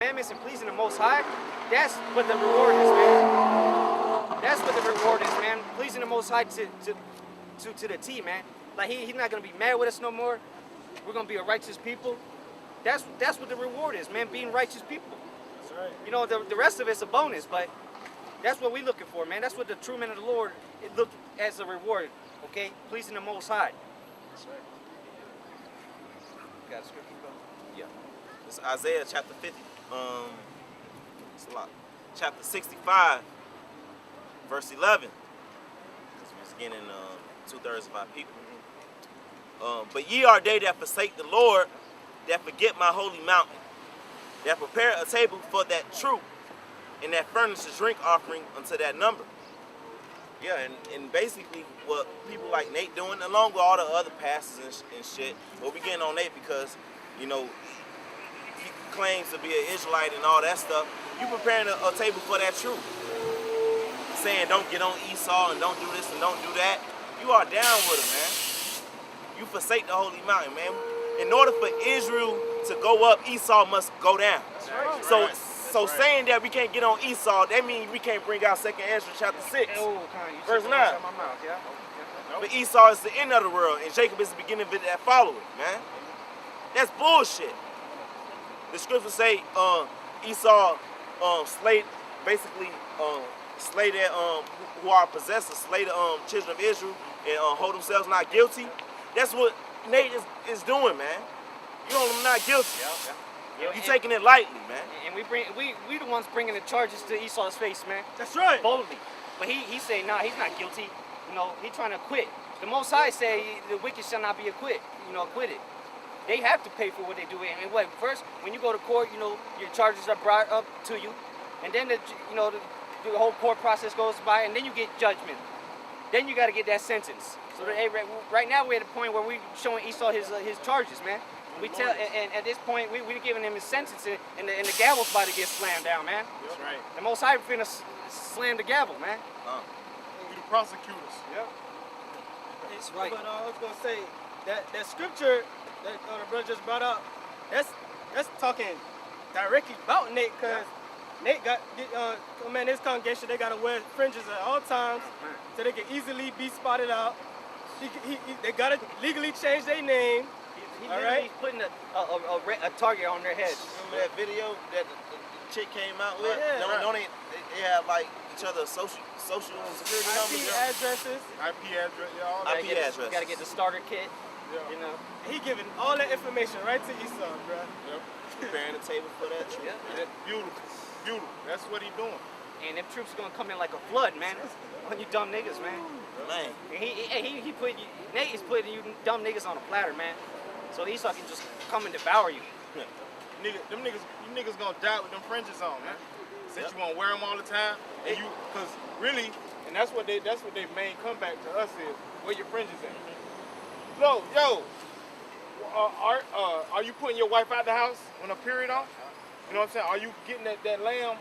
commandments and pleasing the Most High, that's what the reward is, man. That's what the reward is, man. Pleasing the Most High to the T, man. Like he's not gonna be mad with us no more. We're gonna be a righteous people. That's what the reward is, man. Being righteous people. That's right. You know, the rest of it's a bonus, but that's what we're looking for, man. That's what the true men of the Lord look as a reward. Okay, pleasing the Most High. That's right. Got a scripture, bro? Yeah. It's Isaiah chapter 50. It's a lot. Chapter 65, verse 11. Because we're getting 2/3 of our people. But ye are they that forsake the Lord, that forget my holy mountain, that prepare a table for that truth, and that furnish a drink offering unto that number. Yeah, and basically what people like Nate doing, along with all the other pastors and shit, but we getting on Nate because, you know, he claims to be an Israelite and all that stuff. You preparing a table for that truth. Saying don't get on Esau and don't do this and don't do that. You are down with him, man. You forsake the holy mountain, man. In order for Israel to go up, Esau must go down. Right. So saying that we can't get on Esau, that means we can't bring out 2nd Ezra chapter 6. Verse 9. Yeah. But Esau is the end of the world, and Jacob is the beginning of it that follow it, man. That's bullshit. The scriptures say Esau slayed that who are possessors, slay the children of Israel and hold themselves not guilty. That's what Nate is doing, man. You hold them not guilty. Yeah, You taking it lightly, man. And we the ones bringing the charges to Esau's face, man. That's right. Boldly. But he say, nah, he's not guilty. You know, he trying to quit. The Most High say the wicked shall not be acquitted. They have to pay for what they do. And what, first, when you go to court, you know, your charges are brought up to you. And then, the whole court process goes by, and then you get judgment. Then you got to get that sentence. So right now we're at a point where we're showing Esau his charges, man. We tell, and at this point, we're giving him his sentence, and the gavel's about to get slammed down, man. That's right. The Most High finna slam the gavel, man. We the prosecutors. Yep. That's right. But I was gonna say that scripture that the brother just brought up, that's talking directly about Nate, cause Nate got this congregation, they gotta wear fringes at all times, so they can easily be spotted out. They gotta legally change their name. He's putting a target on their heads. Remember that video that the chick came out with? Yeah. Don't they have like each other's social security numbers? IP addresses. IP address, y'all. IP address. Gotta get the starter kit. Yeah. You know. He giving all that information right to Esau, bro. Yep. Preparing the table for that truth. Yeah. That's beautiful. Beautiful. That's what he doing. And them troops are gonna come in like a flood, man. On you dumb niggas, man. Man. And Nate is putting you dumb niggas on a platter, man. So Esau can just come and devour you. You niggas gonna die with them fringes on, man. Since you wanna wear them all the time, and cause really, and that's what their main comeback to us is, where your fringes at? No, yo, are you putting your wife out the house on a period on? You know what I'm saying? Are you getting that lamb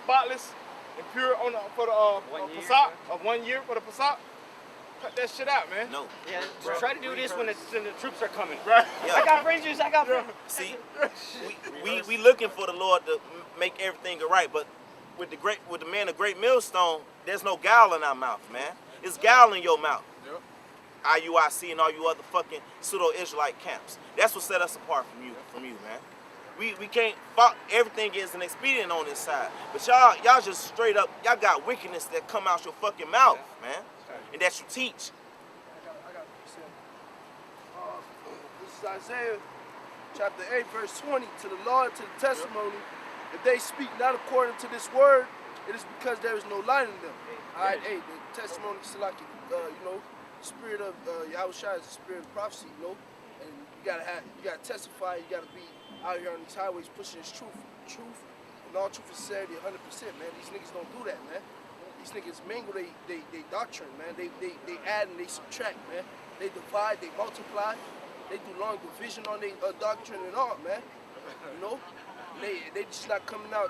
spotless and pure for the Pesach of 1 year for the Pesach? Cut that shit out, man. No. Yeah, try to do this when the troops are coming. Right. Yeah. I got fringes, I got fringes. See, we looking for the Lord to make everything right, but with the man of great millstone, there's no guile in our mouth, man. It's guile in your mouth. Yep. IUIC and all you other fucking pseudo-Israelite camps. That's what set us apart from you, man. We can't fuck, everything is an expedient on this side. But y'all just straight up, y'all got wickedness that come out your fucking mouth, man. And that you teach. I got this is Isaiah chapter 8, verse 20. To the law and to the testimony, if they speak not according to this word, it is because there is no light in them. Alright, the testimony is like spirit of Yahushua is the spirit of prophecy, and you gotta testify, you gotta be out here on these highways pushing this truth, and all truth and sincerity 100%, man. These niggas don't do that, man. These niggas mingle they doctrine, man. They add and they subtract, man. They divide, they multiply. They do long division on their doctrine and all, man. You know? They just not coming out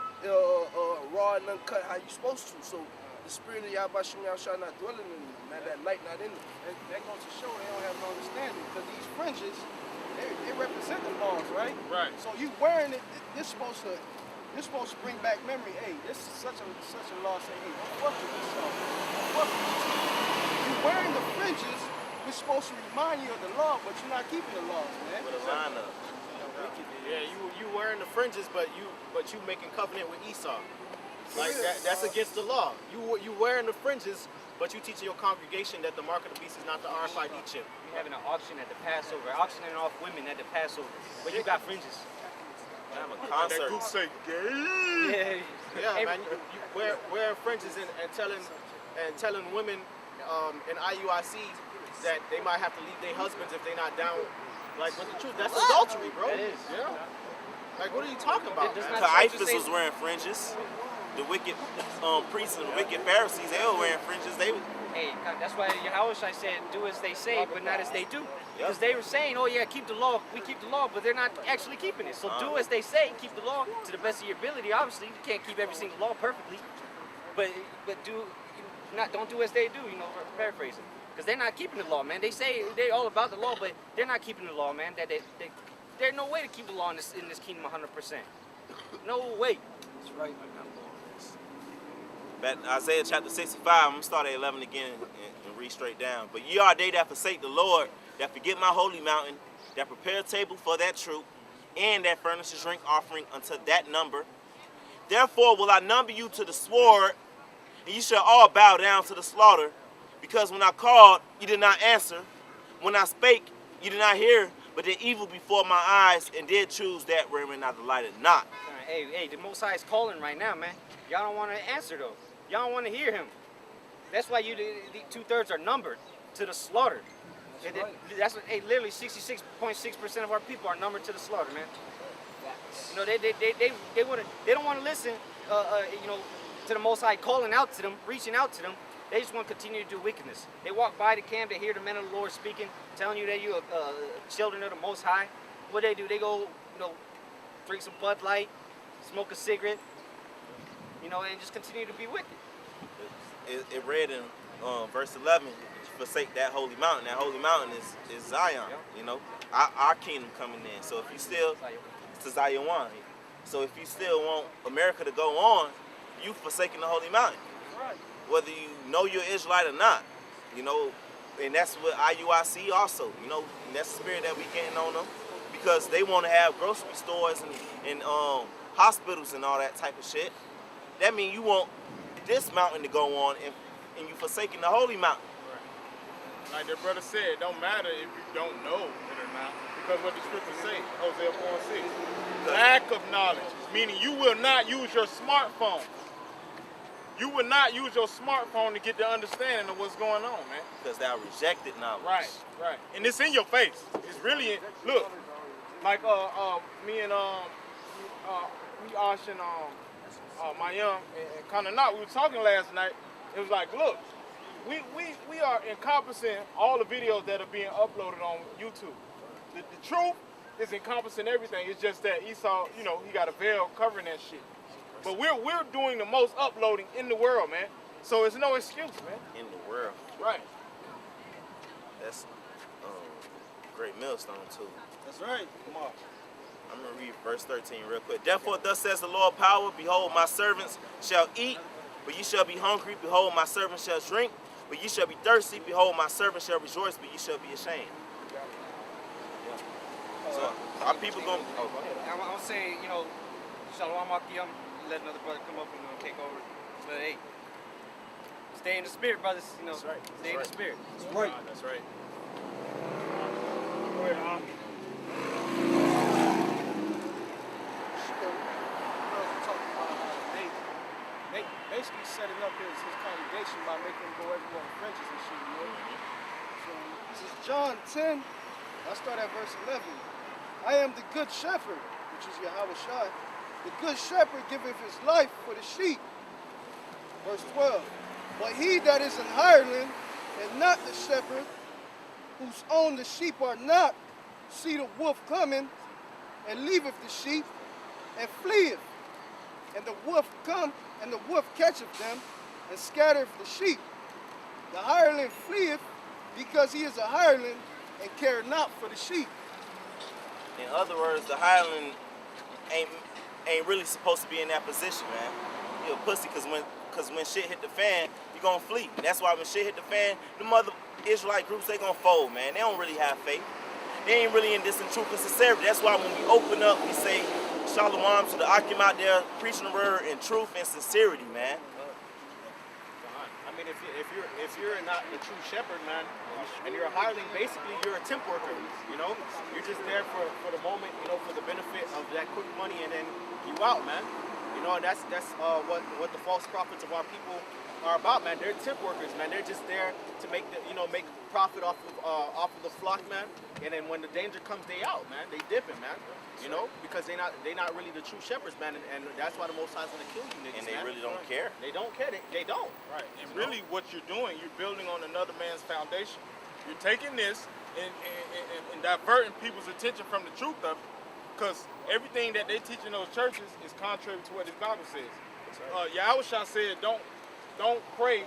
raw and uncut how you supposed to. So the spirit of Yahushua not dwelling in them, man. That light not in them. And that goes to show they don't have no understanding, because these fringes, they represent the laws, right? Right. So you wearing it, it's supposed to you're supposed to bring back memory. Hey, this is such a law saying, hey, don't fuck with Esau. Don't fuck with Esau. You wearing the fringes, we're supposed to remind you of the law, but you're not keeping the laws, man. With a lineup. Yeah, you wearing the fringes, but you making covenant with Esau. Like that's against the law. You wearing the fringes, but you teaching your congregation that the mark of the beast is not the RFID chip. You're having an auction at the Passover, auctioning off women at the Passover, but you got fringes. I'm a That concert. goose say gay. Yeah, Yeah, Hey, man. You wearing fringes and telling women in IUICs that they might have to leave their husbands if they're not down. Like with the truth, that's adultery, bro. That is. Yeah. Like what are you talking about, It does man? not- Caiaphas was wearing fringes. The wicked priests and the wicked Pharisees, they were wearing fringes. They was, Hey, that's why Yahushua said, do as they say, but not as they do. Because they were saying, oh yeah, keep the law, we keep the law, but they're not actually keeping it. So do as they say, keep the law to the best of your ability. Obviously, you can't keep every single law perfectly, but don't do as they do, paraphrasing. Because they're not keeping the law, man. They say they're all about the law, but they're not keeping the law, man. There's no way to keep the law in this kingdom 100%. No way. That's right. back in Isaiah chapter 65, I'm going to start at 11 again and read straight down. But ye are they that forsake the Lord, that forget my holy mountain, that prepare a table for that troop, and that furnish a drink offering unto that number. Therefore will I number you to the sword, and you shall all bow down to the slaughter, because when I called, you did not answer. When I spake, you did not hear, but did evil before my eyes, and did choose that wherein I delighted not. Hey, the Most High is calling right now, man. Y'all don't want to answer, though. Y'all don't want to hear him. That's why the 2/3 are numbered to the slaughter. That's what, literally 66.6% of our people are numbered to the slaughter, man. They don't want to listen, to the Most High calling out to them, reaching out to them. They just want to continue to do wickedness. They walk by the camp, they hear the men of the Lord speaking, telling you that you're children of the Most High. What they do, they go, drink some Bud Light, smoke a cigarette, and just continue to be wicked. It read in verse 11, forsake that holy mountain. That holy mountain is Zion, our kingdom coming in. So if you still, it's to Zion. So if you still want America to go on, you forsaking the holy mountain. Whether you know you're Israelite or not, and that's what IUIC also, and that's the spirit that we getting on them, because they want to have grocery stores and hospitals and all that type of shit. That means you want this mountain to go on, and you forsaking the holy mountain. Like the brother said, it don't matter if you don't know it or not, because what the scriptures say, Hosea 4:6, lack of knowledge, meaning you will not use your smartphone. You will not use your smartphone to get the understanding of what's going on, man. Because thou rejected knowledge. Right. And it's in your face. It's really look, like me and Ash and my young and Kananat, we were talking last night. It was like, look, we are encompassing all the videos that are being uploaded on YouTube. The truth is encompassing everything. It's just that Esau, he got a veil covering that shit. But we're doing the most uploading in the world, man. So it's no excuse, man. In the world. Right. That's great millstone too. That's right. Come on. I'm going to read verse 13 real quick. Therefore thus says the Lord power, behold, my servants shall eat, but ye shall be hungry. Behold, my servants shall drink, but ye shall be thirsty. Behold, my servants shall rejoice, but ye shall be ashamed. So our people going to... Oh, go ahead. I'm going to say, Shalom Akiyam, let another brother come up and take over. But hey, stay in the spirit, brothers. That's right. Stay in the spirit. That's right. That's right. Go ahead, Al. Talking about how they basically setting up his congregation by making him go everywhere with fringes and shit, So this is John 10. I start at verse 11. I am the good shepherd, which is Yahweh Shai. The good shepherd giveth his life for the sheep. Verse 12. But he that is an hireling, and not the shepherd, whose own the sheep are not, see the wolf coming, and leaveth the sheep, and fleeth. And the wolf come, and the wolf catcheth them, and scattereth the sheep. The hireling fleeth, because he is a hireling, and care not for the sheep. In other words, the hireling ain't ain't really supposed to be in that position, man. You're a pussy because when shit hit the fan, you gonna flee. And that's why when shit hit the fan, the mother Israelite groups, they gonna fold, man. They don't really have faith. They ain't really in this in truth and sincerity. That's why when we open up, we say Shalom to the Akim out there preaching the word in truth and sincerity, man. I mean, if you're not the true shepherd, man, and you're a hireling, basically you're a temp worker. You know, you're just there for the moment, you know, for the benefit of that quick money, and then you out, man. You know, and that's what the false prophets of our people are about, man. They're temp workers, man. They're just there to make make profit off of the flock, man. And then when the danger comes, they out, man. They dipping, man. You know, because they not really the true shepherds, man. And that's why the Most High's gonna kill you niggas, And they man. really don't care. They don't care. They don't. Right. And really what you're doing, you're building on another man's foundation. You're taking this and diverting people's attention from the truth of it. Because everything that they teach in those churches is contrary to what the Bible says. Yahushua said, don't pray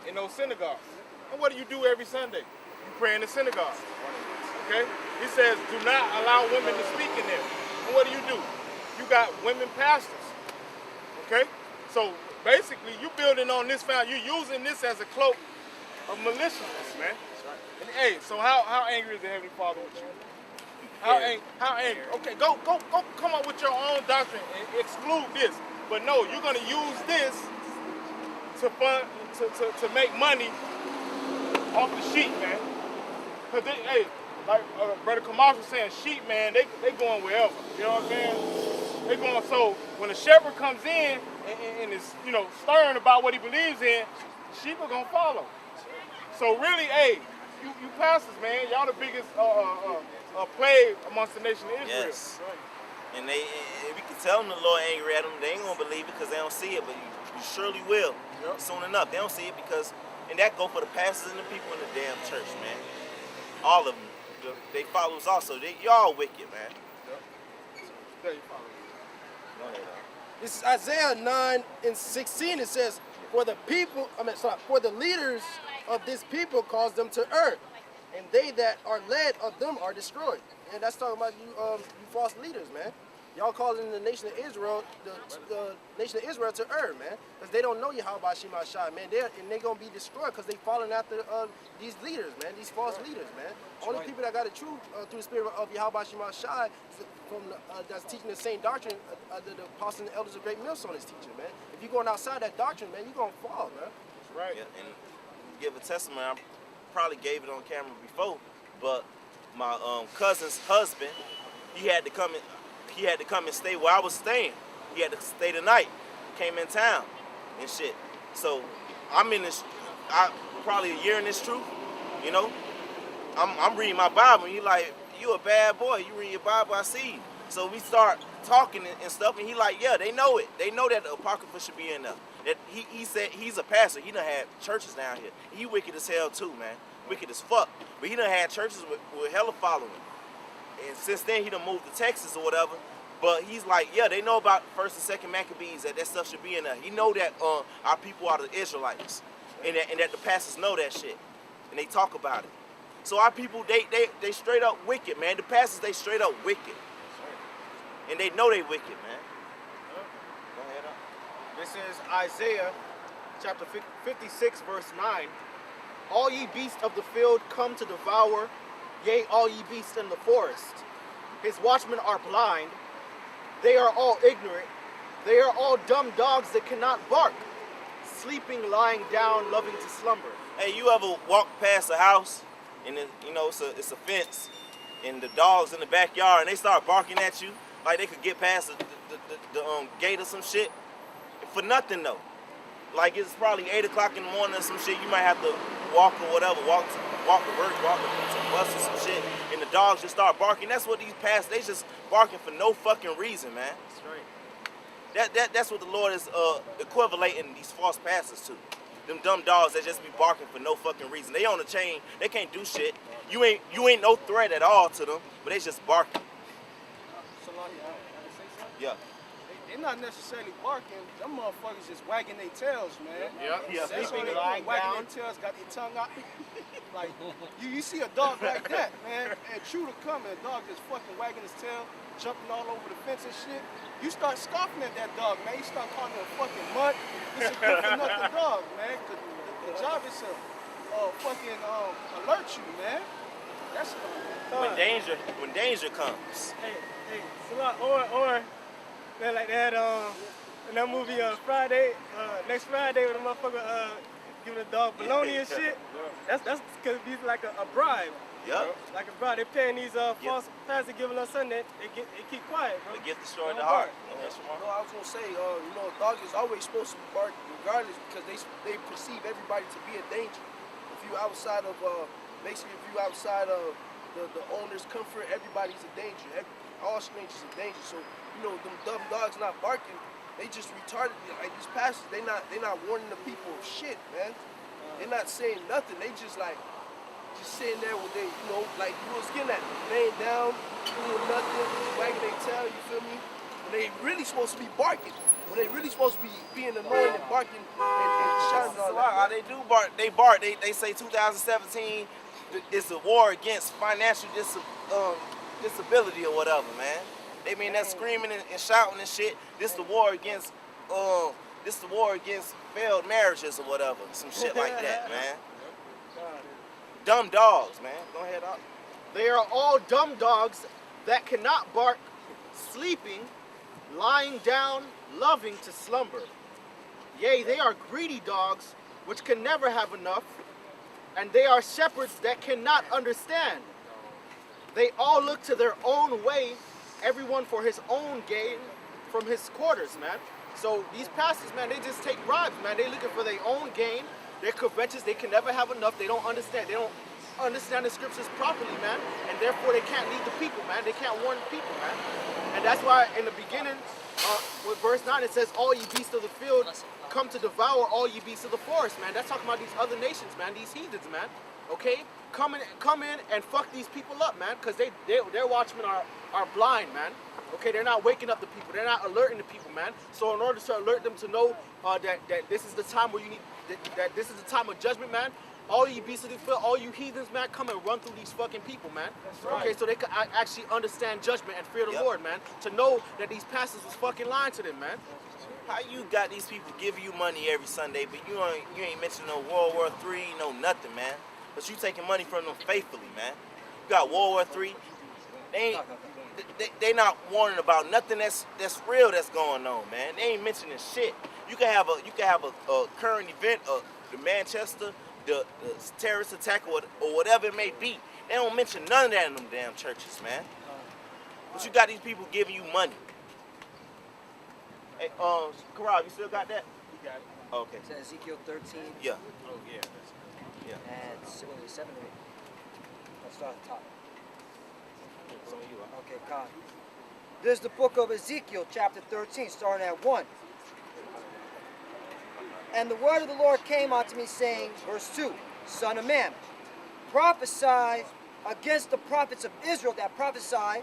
in those synagogues. And what do you do every Sunday? You pray in the synagogue. Okay? He says, do not allow women to speak in there. And what do? You got women pastors. Okay? So basically, you're building on this foundation. You're using this as a cloak of maliciousness, man. And hey, so how angry is the Heavenly Father with you? How angry? Okay, go come up with your own doctrine and exclude this. But no, you're gonna use this to fund to make money off the sheep, man. Cause hey, like Brother Kamash was saying, sheep, man, they going wherever. You know what I'm saying? They going, so when a shepherd comes in and is, stern about what he believes in, sheep are gonna follow. So really, hey, you pastors, man, y'all the biggest plague amongst the nation of Israel. Yes. And we can tell them the Lord angry at them, they ain't gonna believe it because they don't see it, but you surely will. Yep. Soon enough. They don't see it because, and that go for the pastors and the people in the damn church, man. All of them. They followers also. Y'all wicked, man. There you follow. Go ahead. This is Isaiah 9:16. It says, for the leaders of this people cause them to err, and they that are led of them are destroyed. And that's talking about you false leaders, man. Y'all calling the nation of Israel, the nation of Israel to err, man, because they don't know Yahweh Shema Shai, man. They're gonna be destroyed because they following after these leaders, man, these false leaders, man. Only people that got the truth through the spirit of Yahweh Shema Shai from that's teaching the same doctrine, the apostles and the elders of Great Millstone is teaching, man. If you're going outside that doctrine, man, you're gonna fall, man. Right. Yeah, and give a testimony. I probably gave it on camera before, but my cousin's husband, he had to come and stay where I was staying. He had to stay the night. Came in town and shit. So I'm in this, probably a year in this truth, I'm reading my Bible, and he like, you a bad boy, you read your Bible, I see you. So we start talking and stuff, and he like, yeah, they know it. They know that the Apocrypha should be in there. That he said he's a pastor. He done had churches down here. He wicked as hell too, man. Wicked as fuck. But he done had churches with hella following. And since then, he done moved to Texas or whatever. But he's like, yeah, they know about 1st and 2nd Maccabees, that stuff should be in there. He know that our people are the Israelites. And that the pastors know that shit. And they talk about it. So our people, they straight up wicked, man. The pastors, they straight up wicked. And they know they wicked, man. Go ahead up. This is Isaiah chapter 56, verse 9. All ye beasts of the field come to devour, yea, all ye beasts in the forest. His watchmen are blind. They are all ignorant. They are all dumb dogs that cannot bark, sleeping, lying down, loving to slumber. Hey, you ever walk past a house and it's a fence and the dogs in the backyard and they start barking at you like they could get past the gate or some shit? For nothing though. Like it's probably 8 o'clock in the morning or some shit. You might have to walk or whatever, walk to work, walk to the bus or some shit, and the dogs just start barking. That's what these pastors, they just barking for no fucking reason, man. That's right. That's what the Lord is equivalating these false pastors to. Them dumb dogs that just be barking for no fucking reason. They on the chain, they can't do shit. You ain't no threat at all to them, but they just barking. Yeah. They're not necessarily barking. Them motherfuckers just wagging their tails, man. Yeah. That's all Sleeping, they lying do, wagging down. their tails, got their tongue out. Like, you see a dog like that, man, and true to come, and a dog just fucking wagging his tail, jumping all over the fence and shit, you start scoffing at that dog, man. You start calling it a fucking mutt. It's a good for nothing dog, man. The job is to fucking alert you, man. That's When danger comes. Hey, so or man, like they had in that movie Friday, next Friday when the motherfucker giving a dog bologna and shit. That's because he's like a bribe. Yep. Like a bribe. They're paying these false pastors giving us something. They keep quiet, bro. The gift destroyed the Don't heart. bark. No, I was gonna say, a dog is always supposed to be barking regardless because they perceive everybody to be a danger. If you outside of basically if you outside of the owner's comfort, everybody's a danger. All strangers are danger. So them dumb dogs not barking. They just retarded. Like these pastors, they not warning the people of shit, man. They're not saying nothing. They just sitting there with they, like you was getting at, laying down, doing nothing, wagging their tail, you feel me? When they really supposed to be barking. When they really supposed to be being annoying and barking and shouting all that. They do bark. They bark. They say 2017 is a war against financial disability or whatever, man. They mean that screaming and shouting and shit. This the war against failed marriages or whatever. Some shit like that, man. Dumb dogs, man. Go ahead, Doc. They are all dumb dogs that cannot bark, sleeping, lying down, loving to slumber. Yea, they are greedy dogs which can never have enough, and they are shepherds that cannot understand. They all look to their own way, everyone for his own gain from his quarters, man. So these pastors, man, they just take bribes, man. They looking for their own gain. They're covetous. They can never have enough. They don't understand. They don't understand the scriptures properly, man. And therefore, they can't lead the people, man. They can't warn the people, man. And that's why in the beginning, with verse 9, it says, all ye beasts of the field come to devour all ye beasts of the forest, man. That's talking about these other nations, man. These heathens, man. Okay? Come in and fuck these people up, man. Because their watchmen are blind, man. Okay? They're not waking up the people. They're not alerting the people, man. So in order to alert them to know that this is the time where you need, that this is the time of judgment, man. All you beasts of the field, all you heathens, man, come and run through these fucking people, man. Okay, so they can actually understand judgment and fear the Lord, man. To know that these pastors was fucking lying to them, man. How you got these people giving you money every Sunday, but you ain't mentioning no World War III, no nothing, man. But you taking money from them faithfully, man. You got World War III. They not warning about nothing that's real that's going on, man. They ain't mentioning shit. You can have a current event, the Manchester, the terrorist attack, or whatever it may be. They don't mention none of that in them damn churches, man. But you got these people giving you money. Hey, Karal, you still got that? You got it. Okay. It's Ezekiel 13 Yeah. Oh, yeah. Yeah. and 7 or 8. Let's start at the top. Okay, Con. This is the book of Ezekiel, chapter 13, starting at 1. And the word of the Lord came unto me, saying, verse 2, Son of man, prophesy against the prophets of Israel that prophesy,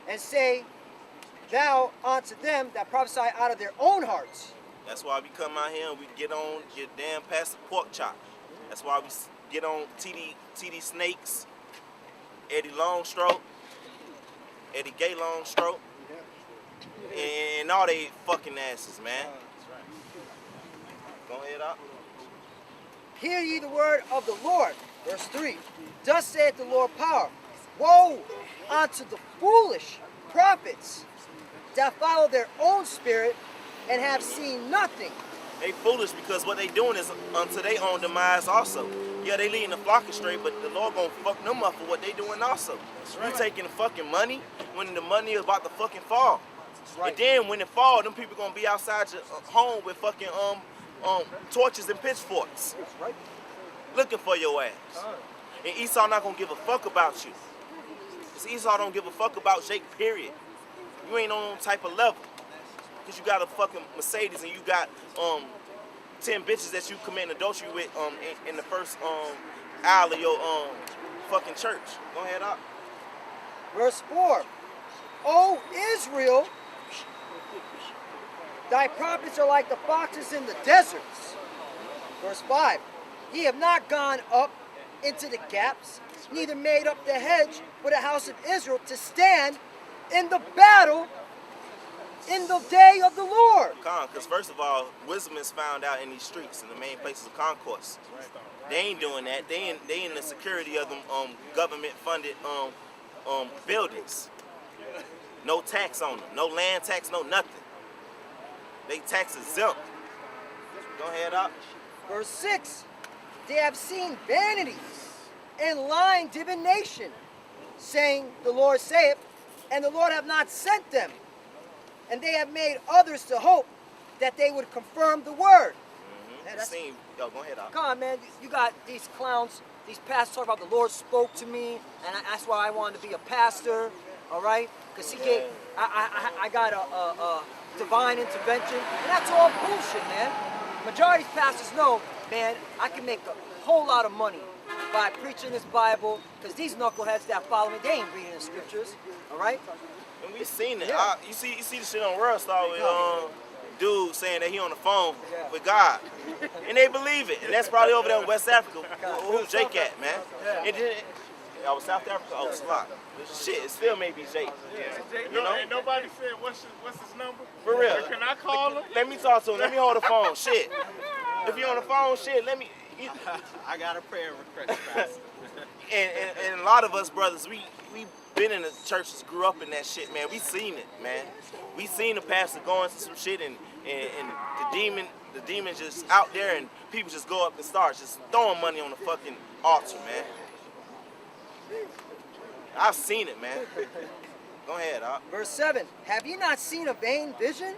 and say thou unto them that prophesy out of their own hearts. That's why we come out here and we get on your damn Pastor Pork Chop. That's why we get on TD Snakes, Eddie Longstroke, Eddie Gay Longstroke, and all they fucking asses, man. Go ahead, up. Hear ye the word of the Lord. Verse 3. Thus saith the Lord power. Woe unto the foolish prophets that follow their own spirit and have seen nothing. They foolish because what they doing is unto their own demise also. Yeah, they leading the flock astray, but the Lord gonna fuck them up for what they doing also. You taking the fucking money when the money is about to fucking fall. And then when it fall, them people gonna be outside your home with fucking torches and pitchforks. Looking for your ass. And Esau not gonna give a fuck about you. Cause Esau don't give a fuck about Jake, period. You ain't on no type of level. Cause you got a fucking Mercedes and you got 10 bitches that you commit adultery with in the first aisle of your fucking church. Go ahead, up. Verse 4. O Israel, thy prophets are like the foxes in the deserts. Verse 5. Ye have not gone up into the gaps, neither made up the hedge for the house of Israel to stand in the battle in the day of the Lord. Because first of all, wisdom is found out in these streets, in the main places of concourse. They ain't doing that. They in the security of them government-funded buildings. No tax on them. No land tax, no nothing. They tax exempt. Go ahead up. Verse 6, they have seen vanity and lying divination, saying, the Lord saith, and the Lord have not sent them. And they have made others to hope that they would confirm the word. Man, that's- Yo, go ahead up. Come on, man. You got these clowns, these pastors talk about the Lord spoke to me, and that's why I wanted to be a pastor, all right? Because he gave, I got a divine intervention, and that's all bullshit, man. Majority of pastors know, man, I can make a whole lot of money by preaching this Bible, because these knuckleheads that follow me, they ain't reading the scriptures, all right? And we seen it. Yeah. You see the shit on World Star with dude saying that he on the phone with God, and they believe it. And that's probably over there in West Africa. Who's Jake at, man? It did. I was South Africa. Oh, Slot. Shit, it still may be Jake. You know, ain't nobody said what's his number. For real. Can I call him? Let me talk to him. Let me hold the phone. Shit. If you're on the phone, shit, let me. I got a prayer request, Pastor. And a lot of us brothers, we been in the churches, grew up in that shit, man. We seen it, man. We seen the pastor going through some shit, and the demon just out there, and people just go up and start just throwing money on the fucking altar, man. I've seen it, man. Go ahead, Op. Verse 7, have ye not seen a vain vision?